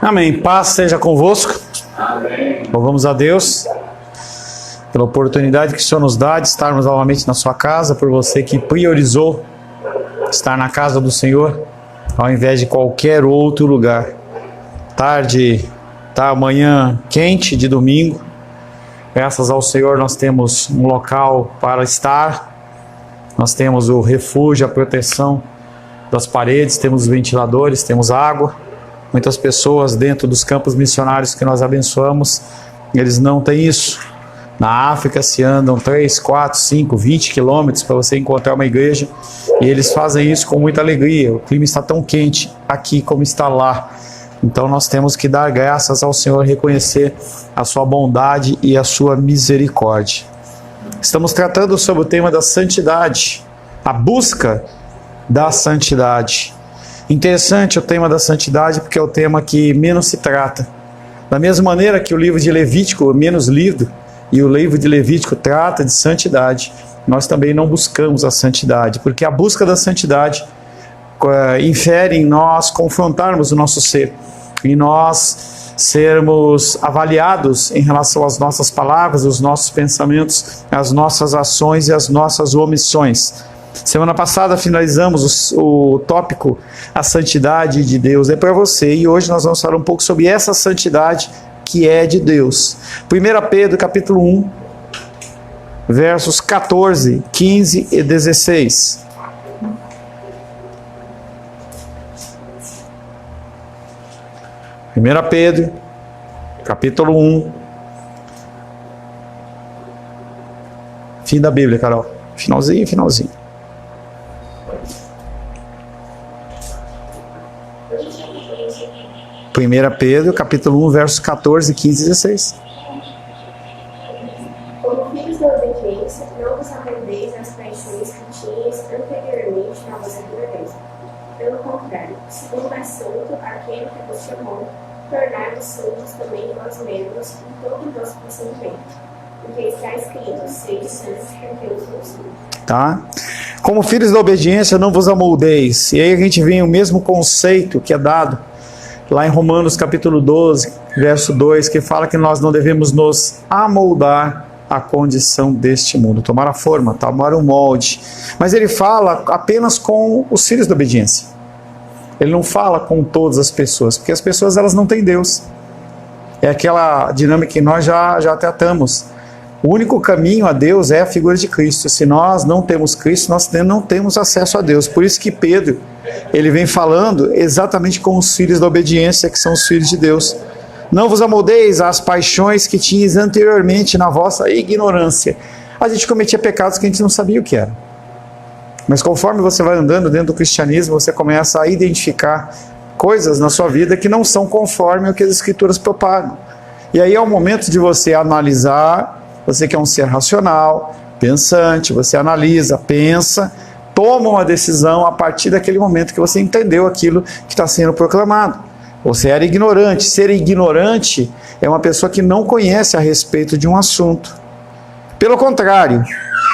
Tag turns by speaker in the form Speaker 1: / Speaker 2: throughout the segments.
Speaker 1: Amém. Paz seja convosco.
Speaker 2: Amém.
Speaker 1: Louvamos a Deus pela oportunidade que o Senhor nos dá de estarmos novamente na sua casa, por você que priorizou estar na casa do Senhor ao invés de qualquer outro lugar. Manhã quente de domingo. Graças ao Senhor nós temos um local para estar. Nós temos o refúgio, a proteção das paredes, temos ventiladores, temos água. Muitas pessoas dentro dos campos missionários que nós abençoamos, eles não têm isso. Na África se andam 3, 4, 5, 20 quilômetros para você encontrar uma igreja, e eles fazem isso com muita alegria. O clima está tão quente aqui como está lá. Então nós temos que dar graças ao Senhor, reconhecer a sua bondade e a sua misericórdia. Estamos tratando sobre o tema da santidade, a busca da santidade. Interessante o tema da santidade, porque é o tema que menos se trata. Da mesma maneira que o livro de Levítico é menos lido, e o livro de Levítico trata de santidade, nós também não buscamos a santidade, porque a busca da santidade infere em nós confrontarmos o nosso ser, em nós sermos avaliados em relação às nossas palavras, os nossos pensamentos, as nossas ações e as nossas omissões. Semana passada finalizamos o tópico a santidade de Deus é para você, e hoje nós vamos falar um pouco sobre essa santidade que é de Deus. 1 Pedro capítulo 1, versos 14, 15 e 16. Primeira Pedro, capítulo 1. Fim da Bíblia, Carol. Finalzinho. Primeira Pedro, capítulo 1, versos 14, 15 e 16.
Speaker 3: Como filhos da obediência, não vos amoldeis às paixões que tinhas anteriormente na vossa natureza. Pelo contrário, segundo é santo aquele que vos chamou, tornai-vos santos também vós mesmos em todo o vosso procedimento. Porque está escrito, sede santos, porque eu sou santo.
Speaker 1: Tá? Como filhos da obediência, não vos amoldeis. E aí a gente vê o mesmo conceito que é dado lá em Romanos capítulo 12, verso 2, que fala que nós não devemos nos amoldar à condição deste mundo, tomar a forma, tomar o molde. Mas ele fala apenas com os filhos da obediência. Ele não fala com todas as pessoas, porque as pessoas elas não têm Deus. É aquela dinâmica que nós já tratamos. O único caminho a Deus é a figura de Cristo. Se nós não temos Cristo, nós não temos acesso a Deus. Por isso que Pedro, ele vem falando exatamente com os filhos da obediência, que são os filhos de Deus. Não vos amoldeis às paixões que tinhas anteriormente na vossa ignorância. A gente cometia pecados que a gente não sabia o que era. Mas conforme você vai andando dentro do cristianismo, você começa a identificar coisas na sua vida que não são conforme o que as Escrituras propagam. E aí é o momento de você analisar. Você que é um ser racional, pensante, você analisa, pensa, toma uma decisão a partir daquele momento que você entendeu aquilo que está sendo proclamado. Você era ignorante. Ser ignorante é uma pessoa que não conhece a respeito de um assunto. Pelo contrário,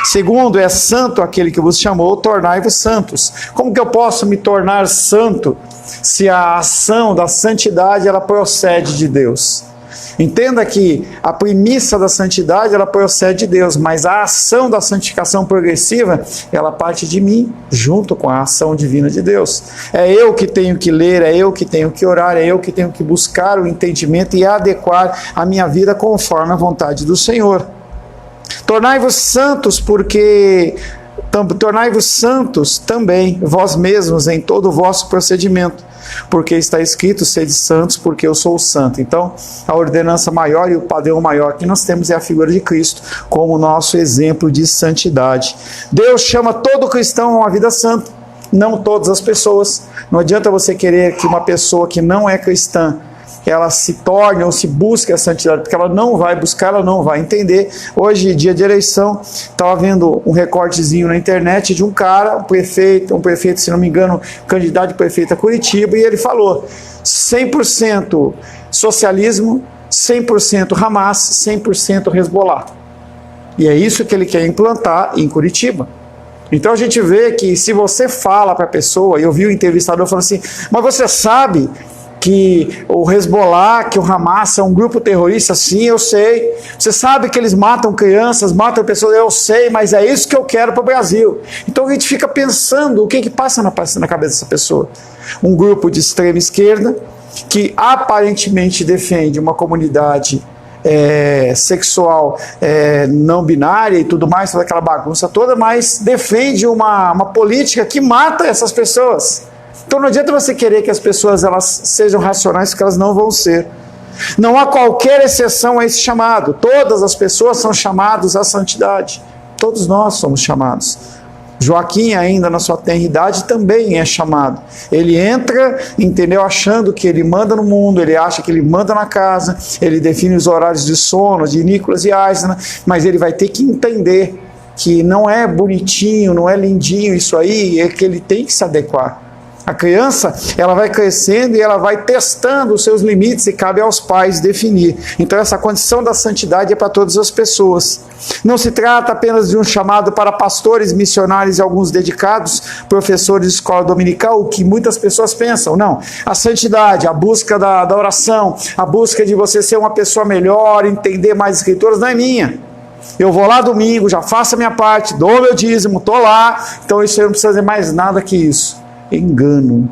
Speaker 1: segundo é santo aquele que vos chamou, tornai-vos santos. Como que eu posso me tornar santo se a ação da santidade ela procede de Deus? Entenda que a premissa da santidade ela procede de Deus, mas a ação da santificação progressiva ela parte de mim, junto com a ação divina de Deus. É eu que tenho que ler, é eu que tenho que orar, é eu que tenho que buscar o entendimento e adequar a minha vida conforme a vontade do Senhor. Tornai-vos santos tornai-vos santos também vós mesmos em todo o vosso procedimento, porque está escrito, sede santos, porque eu sou santo. Então, a ordenança maior e o padrão maior que nós temos é a figura de Cristo, como nosso exemplo de santidade. Deus chama todo cristão a uma vida santa, não todas as pessoas. Não adianta você querer que uma pessoa que não é cristã, ela se torne ou se busque a santidade, porque ela não vai buscar, ela não vai entender. Hoje, dia de eleição, estava vendo um recortezinho na internet de um cara, um prefeito, se não me engano, candidato de prefeito a Curitiba, e ele falou 100% socialismo, 100% Hamas, 100% Hezbollah. E é isso que ele quer implantar em Curitiba. Então a gente vê que se você fala para a pessoa, e eu vi o entrevistador falando assim, mas você sabe que o Hezbollah, que o Hamas é um grupo terrorista? Sim, eu sei. Você sabe que eles matam crianças, matam pessoas? Eu sei, mas é isso que eu quero para o Brasil. Então a gente fica pensando o que passa na cabeça dessa pessoa. Um grupo de extrema esquerda que aparentemente defende uma comunidade sexual não binária e tudo mais, toda aquela bagunça toda, mas defende uma política que mata essas pessoas. Então não adianta você querer que as pessoas elas sejam racionais, porque elas não vão ser. Não há qualquer exceção a esse chamado. Todas as pessoas são chamadas à santidade. Todos nós somos chamados. Joaquim, ainda na sua tenra idade, também é chamado. Ele entra, entendeu, achando que ele manda no mundo, ele acha que ele manda na casa, ele define os horários de sono de Nicolas e Aisna, mas ele vai ter que entender que não é bonitinho, não é lindinho isso aí, é que ele tem que se adequar. A criança, ela vai crescendo e ela vai testando os seus limites e cabe aos pais definir. Então essa condição da santidade é para todas as pessoas. Não se trata apenas de um chamado para pastores, missionários e alguns dedicados, professores de escola dominical, o que muitas pessoas pensam. Não, a santidade, a busca da oração, a busca de você ser uma pessoa melhor, entender mais escrituras, não é minha. Eu vou lá domingo, já faço a minha parte, dou meu dízimo, estou lá, então isso eu não preciso fazer mais nada que isso. Engano.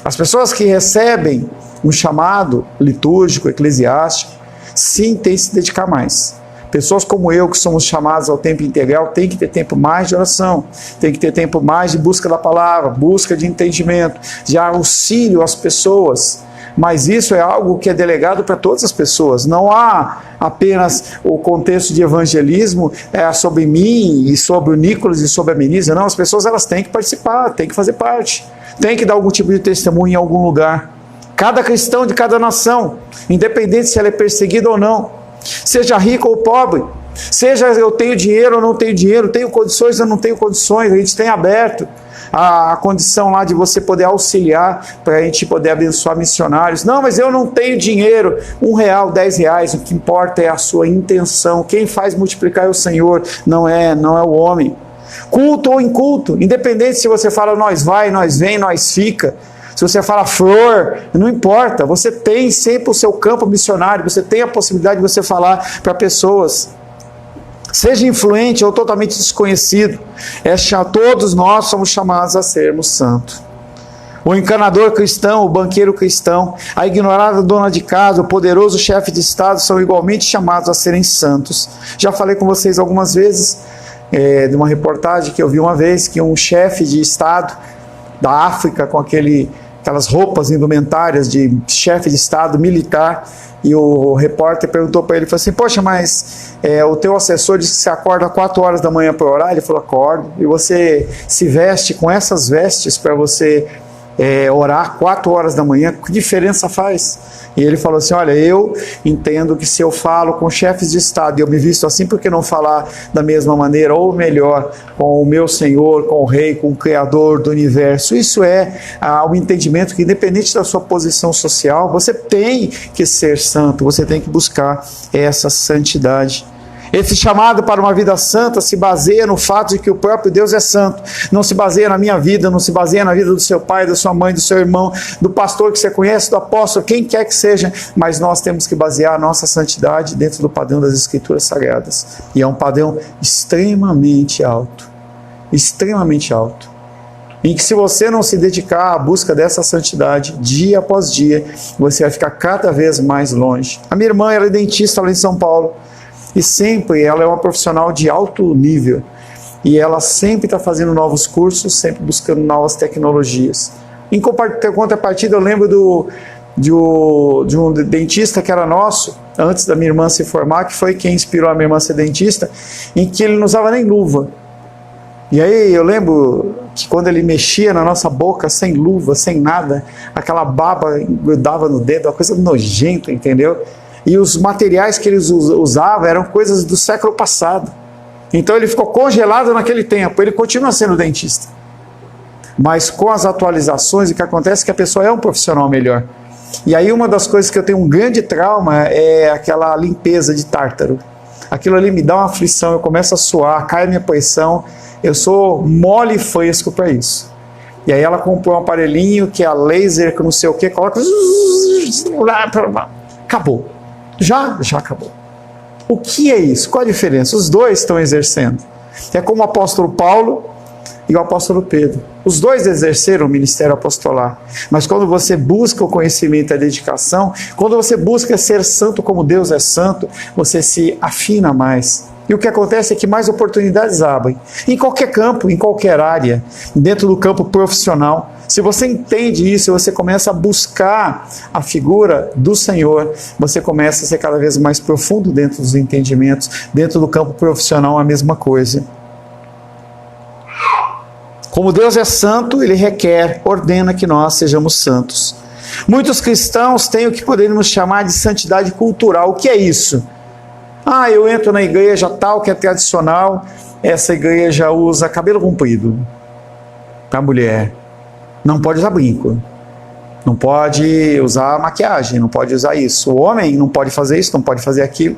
Speaker 1: As pessoas que recebem um chamado litúrgico, eclesiástico, sim, tem que se dedicar mais. Pessoas como eu, que somos chamados ao tempo integral, tem que ter tempo mais de oração, tem que ter tempo mais de busca da palavra, busca de entendimento, de auxílio às pessoas. Mas isso é algo que é delegado para todas as pessoas. Não há apenas o contexto de evangelismo sobre mim e sobre o Nicolas e sobre a Menisa. Não, as pessoas elas têm que participar, têm que fazer parte, têm que dar algum tipo de testemunho em algum lugar. Cada cristão de cada nação, independente se ela é perseguida ou não, seja rico ou pobre, seja eu tenho dinheiro ou não tenho dinheiro, tenho condições ou não tenho condições, a gente tem aberto a condição lá de você poder auxiliar para a gente poder abençoar missionários. Não, mas eu não tenho dinheiro, R$1, R$10, o que importa é a sua intenção. Quem faz multiplicar é o Senhor, não é o homem. Culto ou inculto, independente se você fala nós vai, nós vem, nós fica, se você fala flor, não importa, você tem sempre o seu campo missionário, você tem a possibilidade de você falar para pessoas. Seja influente ou totalmente desconhecido, todos nós somos chamados a sermos santos. O encanador cristão, o banqueiro cristão, a ignorada dona de casa, o poderoso chefe de Estado são igualmente chamados a serem santos. Já falei com vocês algumas vezes, de uma reportagem que eu vi uma vez, que um chefe de Estado da África, com aquelas roupas indumentárias de chefe de Estado militar, e o repórter perguntou para ele, falou assim, poxa, mas o teu assessor disse que você acorda 4 horas da manhã para orar? Ele falou, acordo. E você se veste com essas vestes para você orar 4 horas da manhã? Que diferença faz? E ele falou assim, olha, eu entendo que se eu falo com chefes de Estado e eu me visto assim, por que não falar da mesma maneira, ou melhor, com o meu Senhor, com o Rei, com o Criador do Universo? Isso é o entendimento que, independente da sua posição social, você tem que ser santo, você tem que buscar essa santidade. Esse chamado para uma vida santa se baseia no fato de que o próprio Deus é santo. Não se baseia na minha vida, não se baseia na vida do seu pai, da sua mãe, do seu irmão, do pastor que você conhece, do apóstolo, quem quer que seja, mas nós temos que basear a nossa santidade dentro do padrão das Escrituras Sagradas. E é um padrão extremamente alto. Extremamente alto. Em que se você não se dedicar à busca dessa santidade, dia após dia, você vai ficar cada vez mais longe. A minha irmã, ela é dentista lá em São Paulo. E sempre ela é uma profissional de alto nível. E ela sempre está fazendo novos cursos, sempre buscando novas tecnologias. Em contrapartida, eu lembro de um dentista que era nosso, antes da minha irmã se formar, que foi quem inspirou a minha irmã a ser dentista, em que ele não usava nem luva. E aí eu lembro que quando ele mexia na nossa boca, sem luva, sem nada, aquela baba grudava no dedo, uma coisa nojenta, entendeu? E os materiais que eles usavam eram coisas do século passado. Então ele ficou congelado naquele tempo. Ele continua sendo dentista. Mas com as atualizações, o que acontece é que a pessoa é um profissional melhor. E aí uma das coisas que eu tenho um grande trauma é aquela limpeza de tártaro. aquilo ali me dá uma aflição, eu começo a suar, cai a minha pressão, eu sou mole e fresco para isso. E aí ela comprou um aparelhinho que é a laser, que não sei o que, coloca... Acabou. Já acabou. O que é isso? Qual a diferença? Os dois estão exercendo. É como o apóstolo Paulo e o apóstolo Pedro. Os dois exerceram o ministério apostolar. Mas quando você busca o conhecimento e a dedicação, quando você busca ser santo como Deus é santo, você se afina mais. E o que acontece é que mais oportunidades abrem. Em qualquer campo, em qualquer área, dentro do campo profissional. Se você entende isso, você começa a buscar a figura do Senhor, você começa a ser cada vez mais profundo dentro dos entendimentos. Dentro do campo profissional, a mesma coisa. Como Deus é santo, Ele requer, ordena que nós sejamos santos. Muitos cristãos têm o que poderíamos chamar de santidade cultural. O que é isso? Eu entro na igreja tal, que é tradicional, essa igreja usa cabelo comprido para mulher. Não pode usar brinco, não pode usar maquiagem, não pode usar isso. O homem não pode fazer isso, não pode fazer aquilo.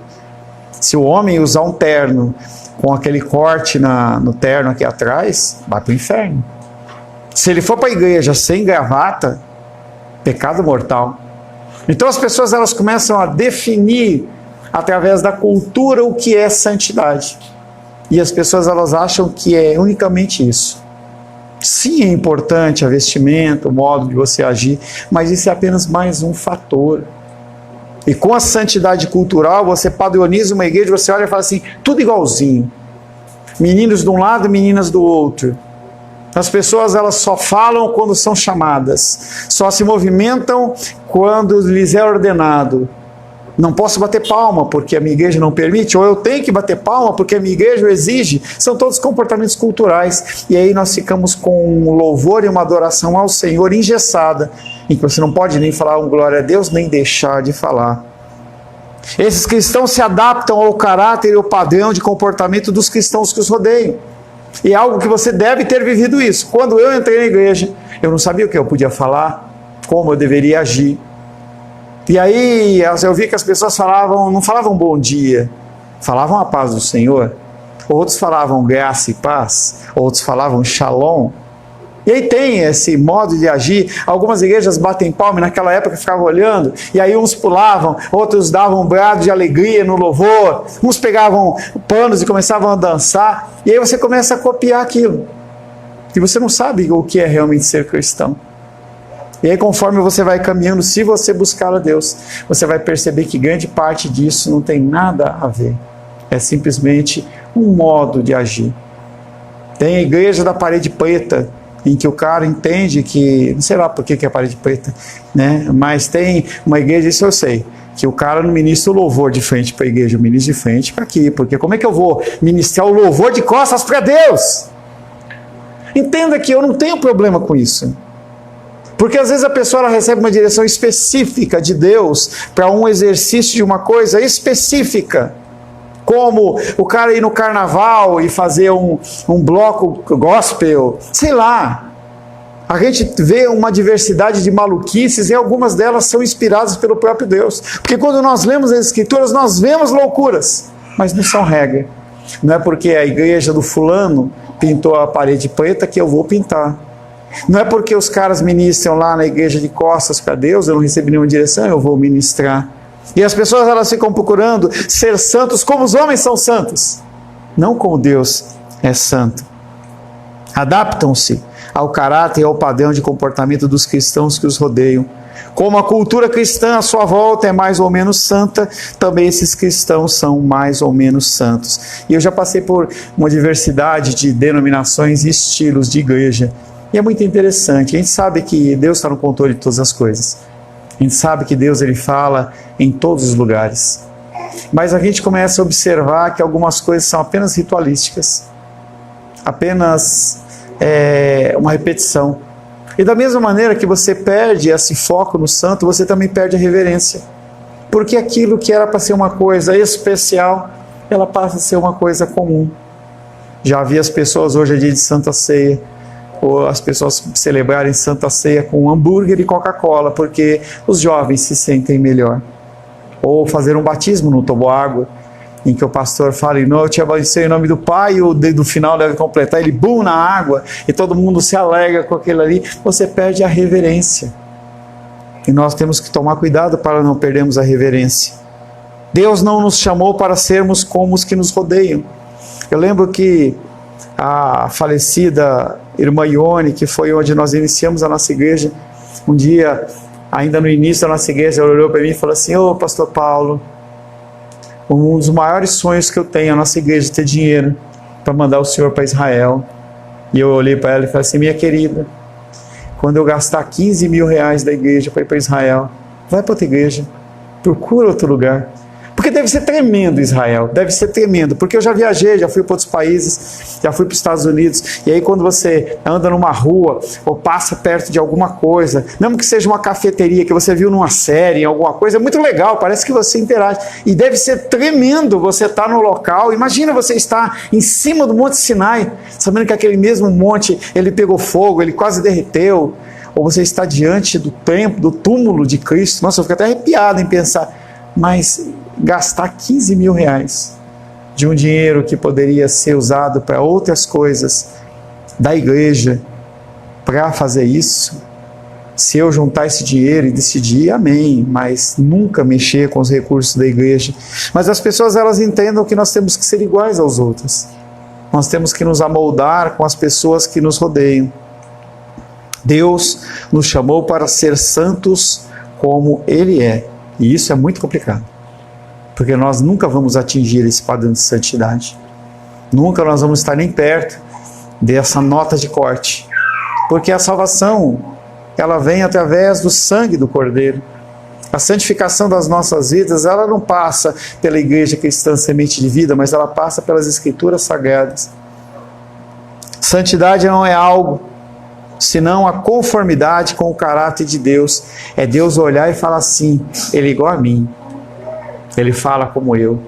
Speaker 1: Se o homem usar um terno com aquele corte no terno aqui atrás, vai para o inferno. Se ele for para a igreja sem gravata, pecado mortal. Então as pessoas elas começam a definir através da cultura o que é santidade. E as pessoas elas acham que é unicamente isso. Sim, é importante a vestimenta, o modo de você agir, mas isso é apenas mais um fator. E com a santidade cultural, você padroniza uma igreja, você olha e fala assim, tudo igualzinho. Meninos de um lado, meninas do outro. As pessoas elas só falam quando são chamadas, só se movimentam quando lhes é ordenado. Não posso bater palma porque a minha igreja não permite, ou eu tenho que bater palma porque a minha igreja exige. São todos comportamentos culturais. E aí nós ficamos com um louvor e uma adoração ao Senhor engessada, em que você não pode nem falar um glória a Deus, nem deixar de falar. Esses cristãos se adaptam ao caráter e ao padrão de comportamento dos cristãos que os rodeiam. E é algo que você deve ter vivido isso. Quando eu entrei na igreja, eu não sabia o que eu podia falar, como eu deveria agir. E aí eu vi que as pessoas não falavam bom dia, falavam a paz do Senhor. Outros falavam graça e paz, outros falavam shalom. E aí tem esse modo de agir. Algumas igrejas batem palma, naquela época ficavam olhando, e aí uns pulavam, outros davam um brado de alegria no louvor, uns pegavam panos e começavam a dançar, e aí você começa a copiar aquilo. E você não sabe o que é realmente ser cristão. E aí conforme você vai caminhando, se você buscar a Deus, você vai perceber que grande parte disso não tem nada a ver. É simplesmente um modo de agir. Tem a igreja da parede preta, em que o cara entende que, não sei lá por que é parede preta, né? Mas tem uma igreja, isso eu sei, que o cara não ministra o louvor de frente para a igreja, eu ministro de frente para aqui, porque como é que eu vou ministrar o louvor de costas para Deus? Entenda que eu não tenho problema com isso. Porque às vezes a pessoa ela recebe uma direção específica de Deus para um exercício de uma coisa específica. Como o cara ir no carnaval e fazer um bloco gospel, sei lá. A gente vê uma diversidade de maluquices e algumas delas são inspiradas pelo próprio Deus. Porque quando nós lemos as Escrituras, nós vemos loucuras, mas não são regra. Não é porque a igreja do fulano pintou a parede preta que eu vou pintar. Não é porque os caras ministram lá na igreja de costas para Deus, eu não recebi nenhuma direção, eu vou ministrar. E as pessoas elas ficam procurando ser santos como os homens são santos, não como Deus é santo. Adaptam-se ao caráter e ao padrão de comportamento dos cristãos que os rodeiam. Como a cultura cristã à sua volta é mais ou menos santa, também esses cristãos são mais ou menos santos. E eu já passei por uma diversidade de denominações e estilos de igreja. E é muito interessante, a gente sabe que Deus está no controle de todas as coisas. A gente sabe que Deus ele fala em todos os lugares. Mas a gente começa a observar que algumas coisas são apenas ritualísticas. Apenas uma repetição. E da mesma maneira que você perde esse foco no santo, você também perde a reverência. Porque aquilo que era para ser uma coisa especial, ela passa a ser uma coisa comum. Já vi as pessoas, hoje é dia de Santa Ceia, ou as pessoas celebrarem Santa Ceia com hambúrguer e Coca-Cola, porque os jovens se sentem melhor. Ou fazer um batismo no toboágua. em que o pastor fala, eu te abençoe em nome do Pai, e o do final deve completar, ele bum na água, e todo mundo se alegra com aquilo ali, você perde a reverência. E nós temos que tomar cuidado para não perdermos a reverência. Deus não nos chamou para sermos como os que nos rodeiam. Eu lembro que a falecida irmã Ione, que foi onde nós iniciamos a nossa igreja, um dia, ainda no início da nossa igreja, ela olhou para mim e falou assim, ô pastor Paulo, um dos maiores sonhos que eu tenho, a nossa igreja, é ter dinheiro para mandar o senhor para Israel. E eu olhei para ela e falei assim, minha querida, quando eu gastar 15 mil reais da igreja para ir para Israel, vai para outra igreja, procura outro lugar. Porque deve ser tremendo Israel, deve ser tremendo, porque eu já viajei, já fui para outros países, já fui para os Estados Unidos, e aí quando você anda numa rua, ou passa perto de alguma coisa, mesmo que seja uma cafeteria que você viu numa série, alguma coisa, é muito legal, parece que você interage, e deve ser tremendo você estar no local. Imagina você estar em cima do Monte Sinai, sabendo que aquele mesmo monte, ele pegou fogo, ele quase derreteu, ou você está diante do templo, do túmulo de Cristo. Nossa, eu fico até arrepiado em pensar, mas gastar 15 mil reais de um dinheiro que poderia ser usado para outras coisas da igreja, para fazer isso, se eu juntar esse dinheiro e decidir, amém, mas nunca mexer com os recursos da igreja. Mas as pessoas, elas entendam que nós temos que ser iguais aos outros, nós temos que nos amoldar com as pessoas que nos rodeiam. Deus nos chamou para ser santos como Ele é, e isso é muito complicado, porque nós nunca vamos atingir esse padrão de santidade. Nunca nós vamos estar nem perto dessa nota de corte. Porque a salvação, ela vem através do sangue do Cordeiro. A santificação das nossas vidas, ela não passa pela Igreja Cristã Semente de Vida, mas ela passa pelas Escrituras Sagradas. Santidade não é algo senão a conformidade com o caráter de Deus. É Deus olhar e falar assim, Ele é igual a mim. Ele fala como eu,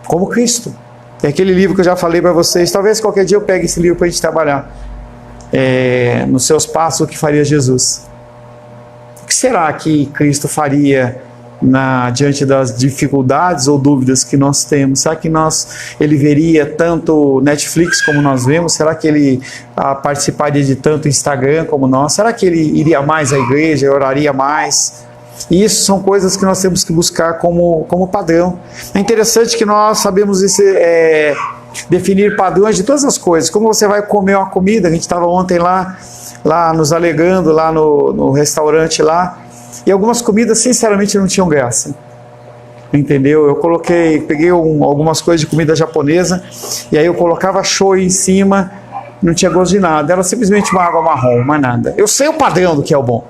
Speaker 1: como Cristo. É aquele livro que eu já falei para vocês, talvez qualquer dia eu pegue esse livro para a gente trabalhar. Nos seus passos, o que faria Jesus? O que será que Cristo faria diante das dificuldades ou dúvidas que nós temos? Será que ele veria tanto Netflix como nós vemos? Será que ele participaria de tanto Instagram como nós? Será que ele iria mais à igreja, oraria mais? E isso são coisas que nós temos que buscar como padrão. É interessante que nós sabemos definir padrões de todas as coisas. Como você vai comer uma comida, a gente estava ontem lá nos alegando, lá no restaurante lá, e algumas comidas sinceramente não tinham graça. Entendeu? Eu peguei algumas coisas de comida japonesa, e aí eu colocava shoyu em cima, não tinha gosto de nada, era simplesmente uma água marrom, mais nada. Eu sei o padrão do que é o bom.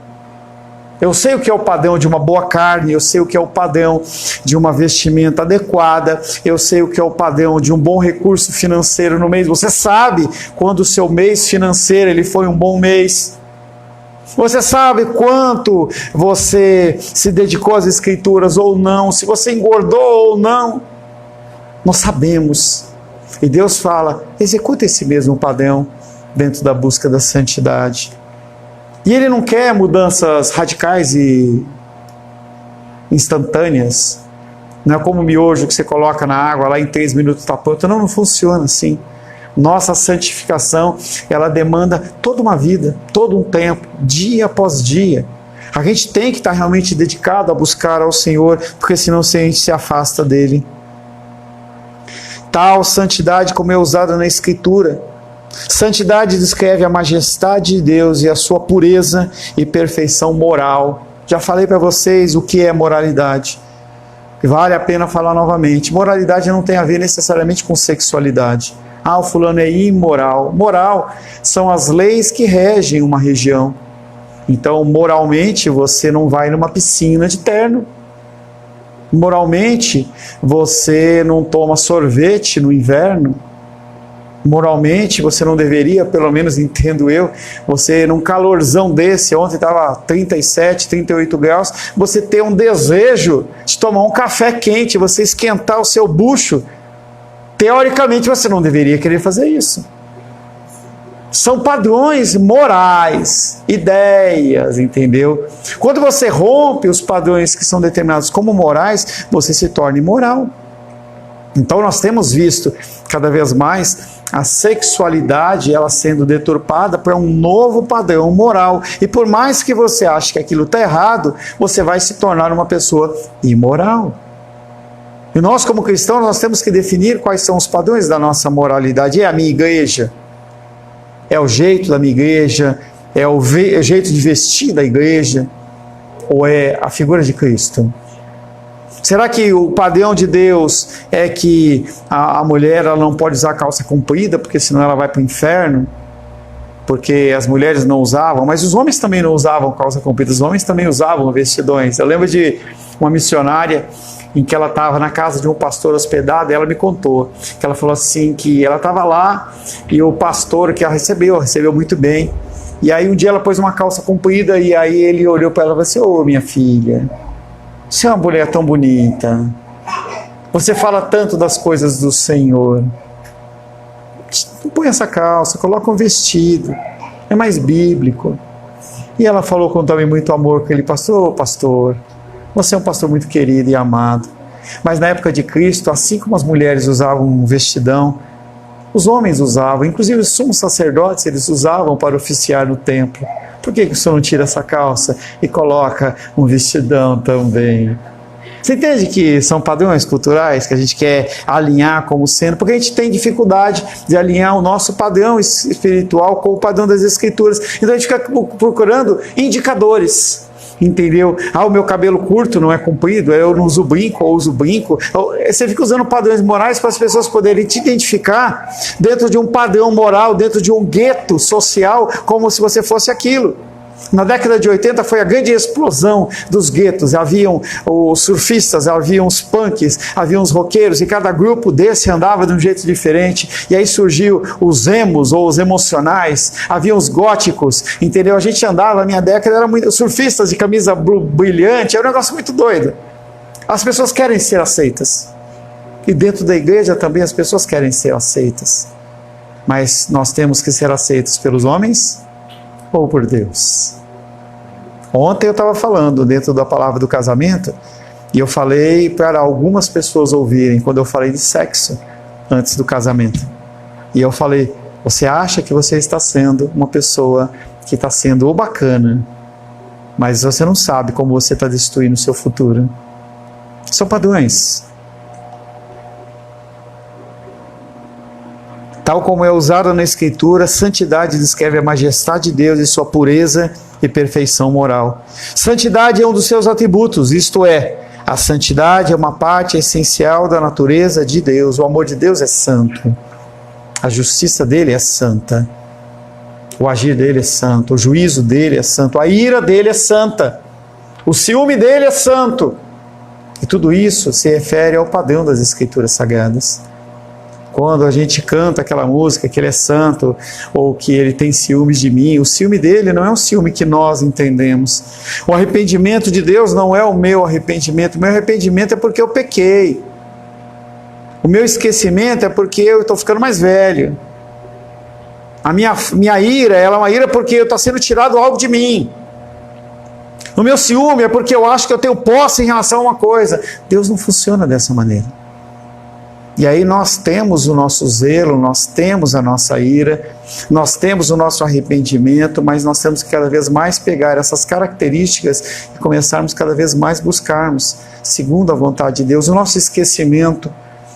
Speaker 1: Eu sei o que é o padrão de uma boa carne, eu sei o que é o padrão de uma vestimenta adequada, eu sei o que é o padrão de um bom recurso financeiro no mês. Você sabe quando o seu mês financeiro ele foi um bom mês. Você sabe quanto você se dedicou às Escrituras ou não, se você engordou ou não. Nós sabemos. E Deus fala, executa esse mesmo padrão dentro da busca da santidade. E Ele não quer mudanças radicais e instantâneas. Não é como o miojo que você coloca na água, lá em 3 minutos está pronto. Não funciona assim. Nossa santificação, ela demanda toda uma vida, todo um tempo, dia após dia. A gente tem que estar realmente dedicado a buscar ao Senhor, porque senão a gente se afasta dEle. Tal santidade como é usada na Escritura. Santidade descreve a majestade de Deus e a sua pureza e perfeição moral. Já falei para vocês o que é moralidade. Vale a pena falar novamente. Moralidade não tem a ver necessariamente com sexualidade. O fulano é imoral. Moral são as leis que regem uma região. Então, moralmente, você não vai numa piscina de terno. Moralmente, você não toma sorvete no inverno. Moralmente, você não deveria, pelo menos entendo eu, você num calorzão desse, ontem estava 37, 38 graus, você ter um desejo de tomar um café quente, você esquentar o seu bucho. Teoricamente, você não deveria querer fazer isso. São padrões morais, ideias, entendeu? Quando você rompe os padrões que são determinados como morais, você se torna imoral. Então nós temos visto cada vez mais a sexualidade ela sendo deturpada para um novo padrão moral. E por mais que você ache que aquilo está errado, você vai se tornar uma pessoa imoral. E nós como cristãos, nós temos que definir quais são os padrões da nossa moralidade. É a minha igreja? É o jeito da minha igreja? É o jeito de vestir da igreja? Ou é a figura de Cristo? Será que o padrão de Deus é que a mulher ela não pode usar calça comprida, porque senão ela vai para o inferno? Porque as mulheres não usavam, mas os homens também não usavam calça comprida, os homens também usavam vestidões. Eu lembro de uma missionária em que ela estava na casa de um pastor hospedado, e ela me contou, que ela falou assim, que ela estava lá, e o pastor que a recebeu muito bem, e aí um dia ela pôs uma calça comprida, e aí ele olhou para ela e falou assim: ô minha filha, você é uma mulher tão bonita, você fala tanto das coisas do Senhor, não põe essa calça, coloca um vestido, é mais bíblico. E ela falou com também muito amor com aquele pastor: ô pastor, você é um pastor muito querido e amado, mas na época de Cristo, assim como as mulheres usavam um vestidão, os homens usavam, inclusive os sumos sacerdotes, eles usavam para oficiar no templo. Por que o senhor não tira essa calça e coloca um vestidão também? Você entende que são padrões culturais que a gente quer alinhar como sendo, porque a gente tem dificuldade de alinhar o nosso padrão espiritual com o padrão das Escrituras. Então a gente fica procurando indicadores. Entendeu? Ah, o meu cabelo curto não é comprido, eu não uso brinco, ou uso brinco. Você fica usando padrões morais para as pessoas poderem te identificar dentro de um padrão moral, dentro de um gueto social, como se você fosse aquilo. Na década de 80 foi a grande explosão dos guetos. Haviam os surfistas, haviam os punks, haviam os roqueiros, e cada grupo desse andava de um jeito diferente. E aí surgiu os emos, ou os emocionais, haviam os góticos, entendeu? A gente andava, na minha década, era muito surfistas de camisa brilhante, era um negócio muito doido. As pessoas querem ser aceitas. E dentro da igreja também as pessoas querem ser aceitas. Mas nós temos que ser aceitos pelos homens ou por Deus? Ontem eu estava falando dentro da palavra do casamento, e eu falei para algumas pessoas ouvirem, quando eu falei de sexo antes do casamento. E eu falei: você acha que você está sendo uma pessoa que está sendo bacana, mas você não sabe como você está destruindo o seu futuro. São padrões. Tal como é usado na Escritura, santidade descreve a majestade de Deus e sua pureza e perfeição moral. Santidade é um dos seus atributos, isto é, a santidade é uma parte essencial da natureza de Deus. O amor de Deus é santo, a justiça dele é santa, o agir dele é santo, o juízo dele é santo, a ira dele é santa, o ciúme dele é santo. E tudo isso se refere ao padrão das Escrituras Sagradas. Quando a gente canta aquela música que ele é santo, ou que ele tem ciúmes de mim, o ciúme dele não é um ciúme que nós entendemos. O arrependimento de Deus não é o meu arrependimento é porque eu pequei. O meu esquecimento é porque eu estou ficando mais velho. A minha ira, ela é uma ira porque está sendo tirado algo de mim. O meu ciúme é porque eu acho que eu tenho posse em relação a uma coisa. Deus não funciona dessa maneira. E aí nós temos o nosso zelo, nós temos a nossa ira, nós temos o nosso arrependimento, mas nós temos que cada vez mais pegar essas características e começarmos cada vez mais buscarmos, segundo a vontade de Deus. O nosso esquecimento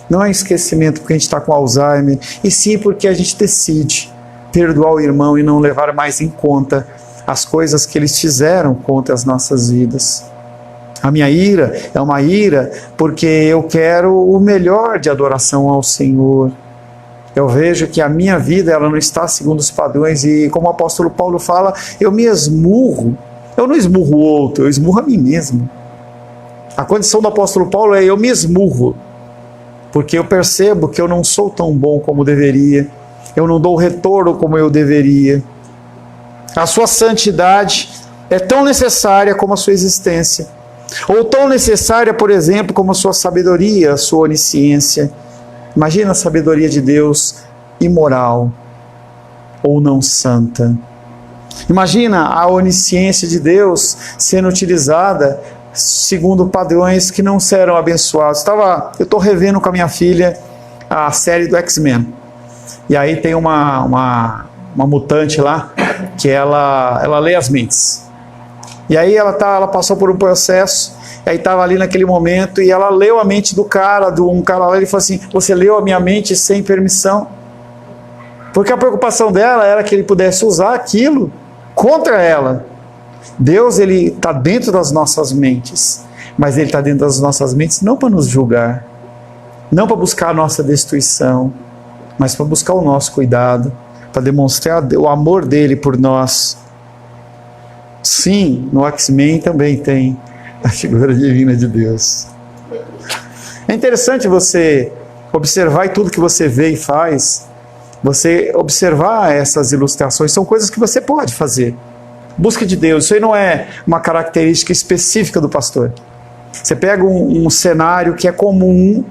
Speaker 1: não é esquecimento porque a gente está com Alzheimer, e sim porque a gente decide perdoar o irmão e não levar mais em conta as coisas que eles fizeram contra as nossas vidas. A minha ira é uma ira porque eu quero o melhor de adoração ao Senhor. Eu vejo que a minha vida ela não está segundo os padrões, e como o apóstolo Paulo fala, eu me esmurro. Eu não esmurro o outro, eu esmurro a mim mesmo. A condição do apóstolo Paulo é: eu me esmurro, porque eu percebo que eu não sou tão bom como deveria, eu não dou o retorno como eu deveria. A sua santidade é tão necessária como a sua existência. Ou tão necessária, por exemplo, como a sua sabedoria, a sua onisciência. Imagina a sabedoria de Deus imoral ou não santa. Imagina a onisciência de Deus sendo utilizada segundo padrões que não serão abençoados. Eu estou revendo com a minha filha a série do X-Men. E aí tem uma mutante lá que ela lê as mentes. E aí ela passou por um processo, aí estava ali naquele momento e ela leu a mente do cara, um cara lá, ele falou assim: você leu a minha mente sem permissão. Porque a preocupação dela era que ele pudesse usar aquilo contra ela. Deus, ele está dentro das nossas mentes, mas ele está dentro das nossas mentes não para nos julgar, não para buscar a nossa destruição, mas para buscar o nosso cuidado, para demonstrar o amor dele por nós. Sim, no X-Men também tem a figura divina de Deus. É interessante você observar tudo que você vê e faz, você observar essas ilustrações, são coisas que você pode fazer. Busca de Deus, isso aí não é uma característica específica do pastor. Você pega um cenário que é comum,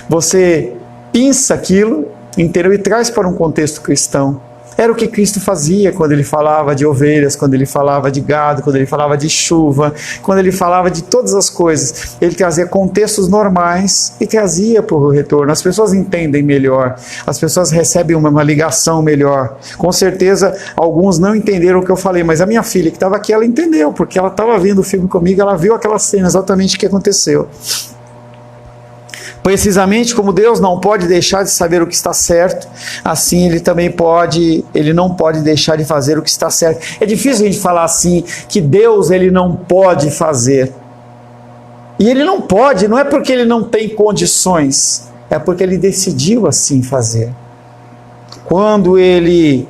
Speaker 1: você pinça aquilo, entendeu? E traz para um contexto cristão. Era o que Cristo fazia quando ele falava de ovelhas, quando ele falava de gado, quando ele falava de chuva, quando ele falava de todas as coisas. Ele trazia contextos normais e trazia para o retorno. As pessoas entendem melhor, as pessoas recebem uma ligação melhor. Com certeza, alguns não entenderam o que eu falei, mas a minha filha que estava aqui, ela entendeu, porque ela estava vendo o filme comigo, ela viu aquela cena, exatamente o que aconteceu. Precisamente como Deus não pode deixar de saber o que está certo, assim ele não pode deixar de fazer o que está certo. É difícil a gente falar assim, que Deus ele não pode fazer. E ele não pode, não é porque ele não tem condições, é porque ele decidiu assim fazer. Quando ele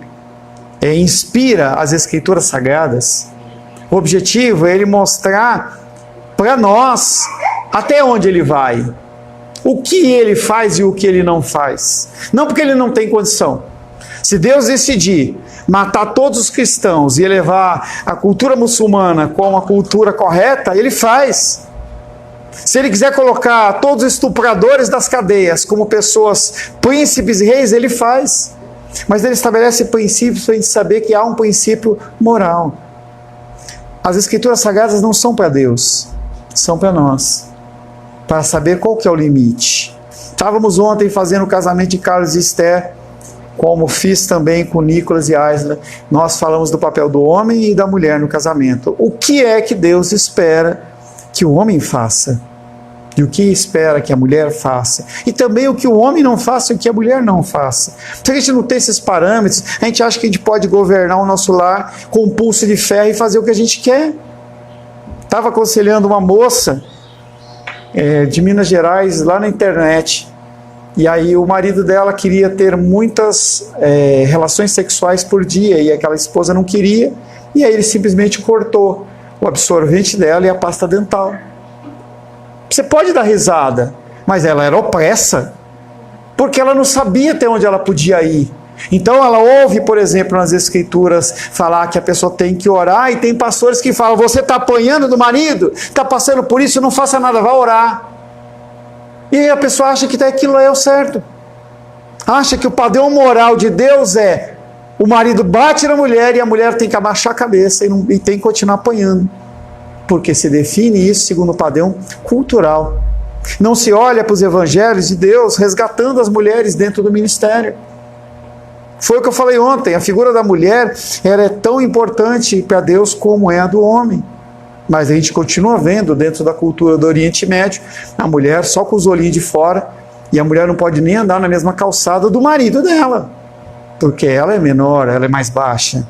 Speaker 1: inspira as Escrituras Sagradas, o objetivo é ele mostrar para nós até onde ele vai. O que ele faz e o que ele não faz. Não porque ele não tem condição. Se Deus decidir matar todos os cristãos e elevar a cultura muçulmana como a cultura correta, ele faz. Se ele quiser colocar todos os estupradores das cadeias como pessoas, príncipes e reis, ele faz. Mas ele estabelece princípios para a gente saber que há um princípio moral. As Escrituras Sagradas não são para Deus, são para nós. Para saber qual que é o limite. Estávamos ontem fazendo o casamento de Carlos e Esther, como fiz também com Nicolas e Aisla. Nós falamos do papel do homem e da mulher no casamento. O que é que Deus espera que o homem faça? E o que espera que a mulher faça? E também o que o homem não faça e o que a mulher não faça. Se a gente não tem esses parâmetros, a gente acha que a gente pode governar o nosso lar com um pulso de ferro e fazer o que a gente quer. Estava aconselhando uma moça de Minas Gerais, lá na internet, e aí o marido dela queria ter muitas relações sexuais por dia, e aquela esposa não queria, e aí ele simplesmente cortou o absorvente dela e a pasta dental. Você pode dar risada, mas ela era opressa, porque ela não sabia até onde ela podia ir. Então ela ouve, por exemplo, nas Escrituras falar que a pessoa tem que orar, e tem pastores que falam: você está apanhando do marido, está passando por isso, não faça nada, vá orar. E aí a pessoa acha que aquilo é o certo, acha que o padrão moral de Deus é: o marido bate na mulher e a mulher tem que abaixar a cabeça e tem que continuar apanhando, porque se define isso segundo o padrão cultural. Não se olha para os evangelhos de Deus resgatando as mulheres dentro do ministério. Foi o que eu falei ontem, a figura da mulher ela é tão importante para Deus como é a do homem. Mas a gente continua vendo dentro da cultura do Oriente Médio a mulher só com os olhinhos de fora, e a mulher não pode nem andar na mesma calçada do marido dela, porque ela é menor, ela é mais baixa.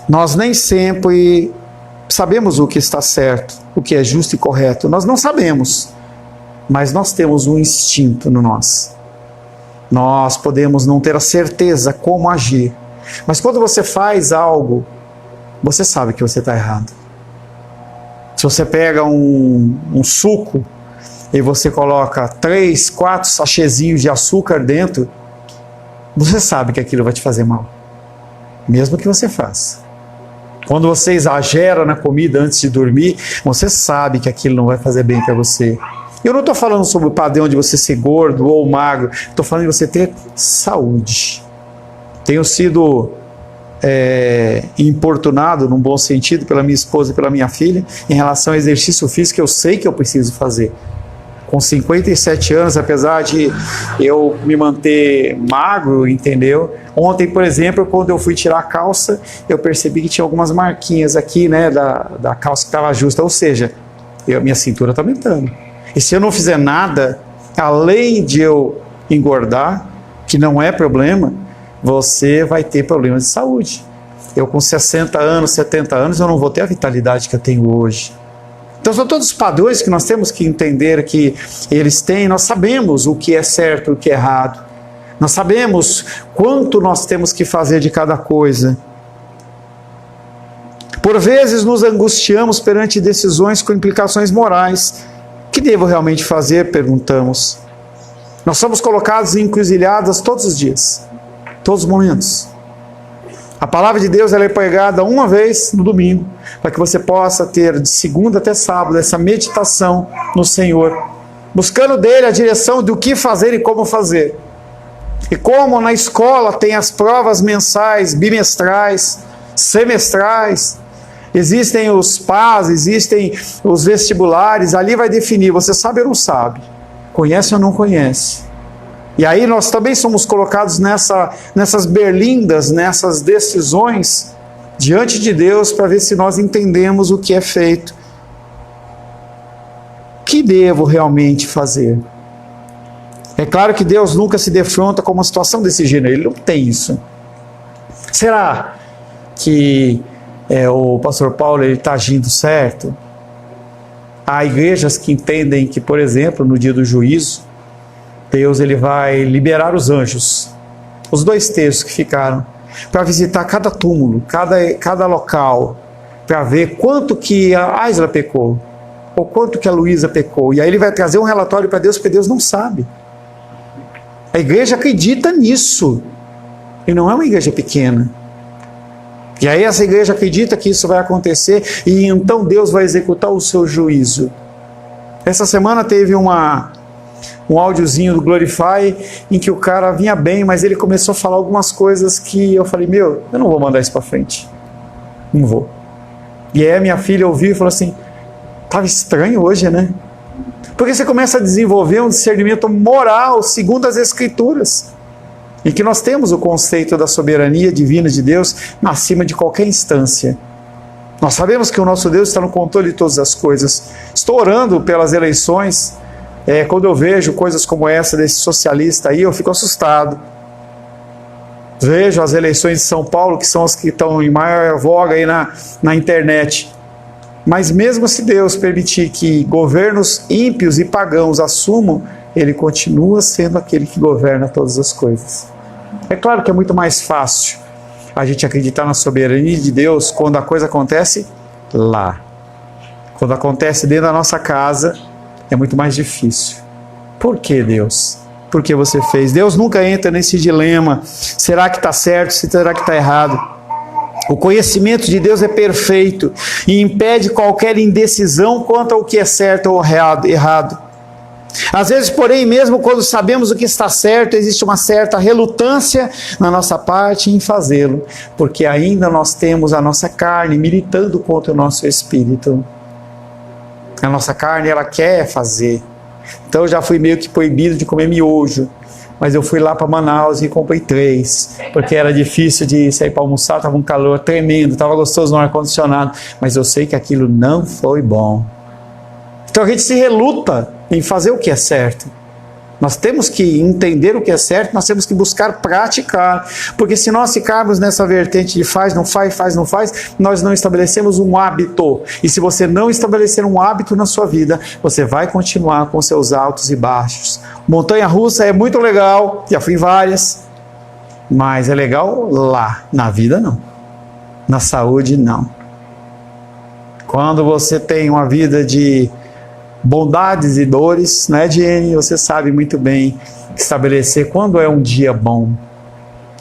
Speaker 1: Nós nem sempre sabemos o que está certo, o que é justo e correto. Nós não sabemos, mas nós temos um instinto no nós. Nós podemos não ter a certeza como agir, mas quando você faz algo, você sabe que você está errado. Se você pega um suco e você coloca 3, 4 sachêzinhos de açúcar dentro, você sabe que aquilo vai te fazer mal, mesmo que você faça. Quando você exagera na comida antes de dormir, você sabe que aquilo não vai fazer bem para você. Eu não estou falando sobre o padrão de você ser gordo ou magro, estou falando de você ter saúde. Tenho sido importunado, num bom sentido, pela minha esposa e pela minha filha, em relação ao exercício físico, eu sei que eu preciso fazer. Com 57 anos, apesar de eu me manter magro, entendeu? Ontem, por exemplo, quando eu fui tirar a calça, eu percebi que tinha algumas marquinhas aqui, né, da calça que estava justa, ou seja, minha cintura está aumentando. E se eu não fizer nada, além de eu engordar, que não é problema, você vai ter problemas de saúde. Eu com 60 anos, 70 anos, eu não vou ter a vitalidade que eu tenho hoje. Então são todos os padrões que nós temos que entender que eles têm. Nós sabemos o que é certo e o que é errado. Nós sabemos quanto nós temos que fazer de cada coisa. Por vezes nos angustiamos perante decisões com implicações morais. O que devo realmente fazer? Perguntamos. Nós somos colocados em encruzilhadas todos os dias, todos os momentos. A palavra de Deus ela é pregada uma vez no domingo, para que você possa ter de segunda até sábado essa meditação no Senhor, buscando dele a direção do que fazer e como fazer. E como na escola tem as provas mensais, bimestrais, semestrais, existem os PAS, existem os vestibulares, ali vai definir, você sabe ou não sabe, conhece ou não conhece. E aí nós também somos colocados nessas berlindas, nessas decisões diante de Deus para ver se nós entendemos o que é feito. O que devo realmente fazer? É claro que Deus nunca se defronta com uma situação desse gênero, Ele não tem isso. Será que o pastor Paulo está agindo certo? Há igrejas que entendem que, por exemplo, no dia do juízo, Deus ele vai liberar os anjos, os 2 terços que ficaram, para visitar cada túmulo, cada local, para ver quanto que a Aisla pecou, ou quanto que a Luísa pecou. E aí ele vai trazer um relatório para Deus, porque Deus não sabe. A igreja acredita nisso, e não é uma igreja pequena. E aí essa igreja acredita que isso vai acontecer, e então Deus vai executar o seu juízo. Essa semana teve um áudiozinho do Glorify, em que o cara vinha bem, mas ele começou a falar algumas coisas que eu falei, eu não vou mandar isso para frente. Não vou. E aí a minha filha ouviu e falou assim, estava estranho hoje, né? Porque você começa a desenvolver um discernimento moral, segundo as Escrituras, em que nós temos o conceito da soberania divina de Deus acima de qualquer instância. Nós sabemos que o nosso Deus está no controle de todas as coisas. Estou orando pelas eleições. Quando eu vejo coisas como essa desse socialista aí, eu fico assustado. Vejo as eleições de São Paulo, que são as que estão em maior voga aí na internet. Mas mesmo se Deus permitir que governos ímpios e pagãos assumam, Ele continua sendo aquele que governa todas as coisas. É claro que é muito mais fácil a gente acreditar na soberania de Deus quando a coisa acontece lá. Quando acontece dentro da nossa casa, é muito mais difícil. Por que, Deus? Por que você fez? Deus nunca entra nesse dilema. Será que está certo? Será que está errado? O conhecimento de Deus é perfeito e impede qualquer indecisão quanto ao que é certo ou errado. Às vezes, porém, mesmo quando sabemos o que está certo, existe uma certa relutância na nossa parte em fazê-lo, porque ainda nós temos a nossa carne militando contra o nosso espírito. A nossa carne, ela quer fazer. Então eu já fui meio que proibido de comer miojo, mas eu fui lá para Manaus e comprei 3, porque era difícil de sair para almoçar, estava um calor tremendo, estava gostoso no ar-condicionado, mas eu sei que aquilo não foi bom. Então a gente se reluta em fazer o que é certo. Nós temos que entender o que é certo, nós temos que buscar praticar, porque se nós ficarmos nessa vertente de faz, não faz, nós não estabelecemos um hábito. E se você não estabelecer um hábito na sua vida, você vai continuar com seus altos e baixos. Montanha-russa é muito legal, já fui em várias, mas é legal lá, na vida não, na saúde não. Quando você tem uma vida de bondades e dores, né, Jenny? Você sabe muito bem estabelecer quando é um dia bom.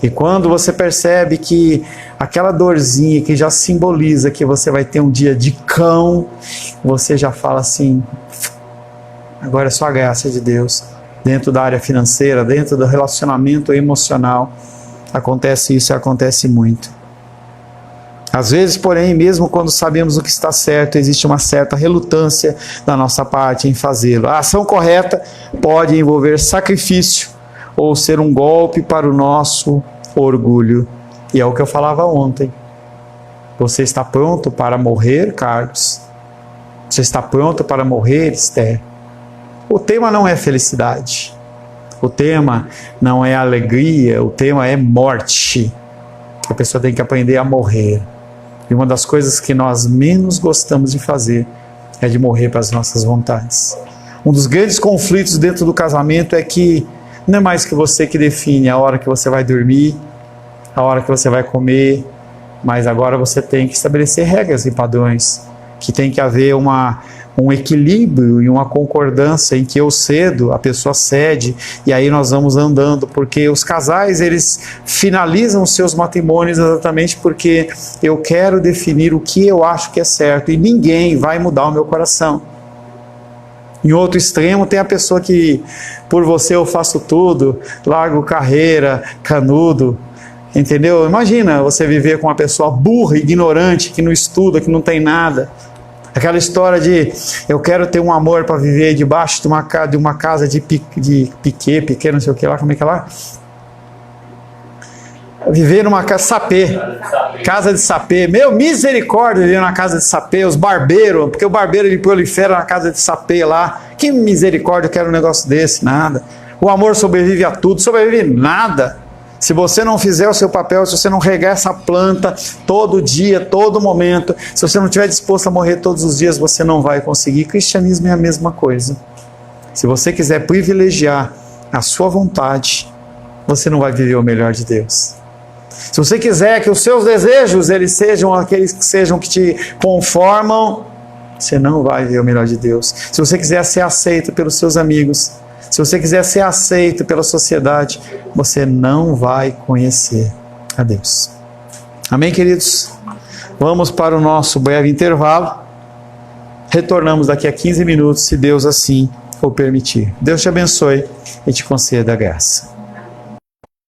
Speaker 1: E quando você percebe que aquela dorzinha que já simboliza que você vai ter um dia de cão, você já fala assim, agora é só a graça de Deus. Dentro da área financeira, dentro do relacionamento emocional, acontece isso e acontece muito. Às vezes, porém, mesmo quando sabemos o que está certo, existe uma certa relutância da nossa parte em fazê-lo. A ação correta pode envolver sacrifício ou ser um golpe para o nosso orgulho. E é o que eu falava ontem. Você está pronto para morrer, Carlos? Você está pronto para morrer, Esther? O tema não é felicidade. O tema não é alegria. O tema é morte. A pessoa tem que aprender a morrer. E uma das coisas que nós menos gostamos de fazer é de morrer para as nossas vontades. Um dos grandes conflitos dentro do casamento é que não é mais que você que define a hora que você vai dormir, a hora que você vai comer, mas agora você tem que estabelecer regras e padrões, que tem que haver um equilíbrio e uma concordância em que eu cedo, a pessoa cede, e aí nós vamos andando, porque os casais, eles finalizam os seus matrimônios exatamente porque eu quero definir o que eu acho que é certo, e ninguém vai mudar o meu coração. Em outro extremo tem a pessoa que, por você eu faço tudo, largo carreira, canudo, entendeu? Imagina você viver com uma pessoa burra, ignorante, que não estuda, que não tem nada. Aquela história de eu quero ter um amor para viver debaixo de uma casa de piquet, não sei o que lá, como é que é lá? Viver numa casa de sapê. Meu, misericórdia, viver na casa de sapê, os barbeiros, porque o barbeiro ele prolifera na casa de sapê lá. Que misericórdia, eu quero um negócio desse, nada. O amor sobrevive a tudo, sobrevive nada. Se você não fizer o seu papel, se você não regar essa planta todo dia, todo momento, se você não estiver disposto a morrer todos os dias, você não vai conseguir. Cristianismo é a mesma coisa. Se você quiser privilegiar a sua vontade, você não vai viver o melhor de Deus. Se você quiser que os seus desejos eles sejam aqueles que te conformam, você não vai viver o melhor de Deus. Se você quiser ser aceito pelos seus amigos, se você quiser ser aceito pela sociedade, você não vai conhecer a Deus. Amém, queridos? Vamos para o nosso breve intervalo. Retornamos daqui a 15 minutos, se Deus assim o permitir. Deus te abençoe e te conceda a graça.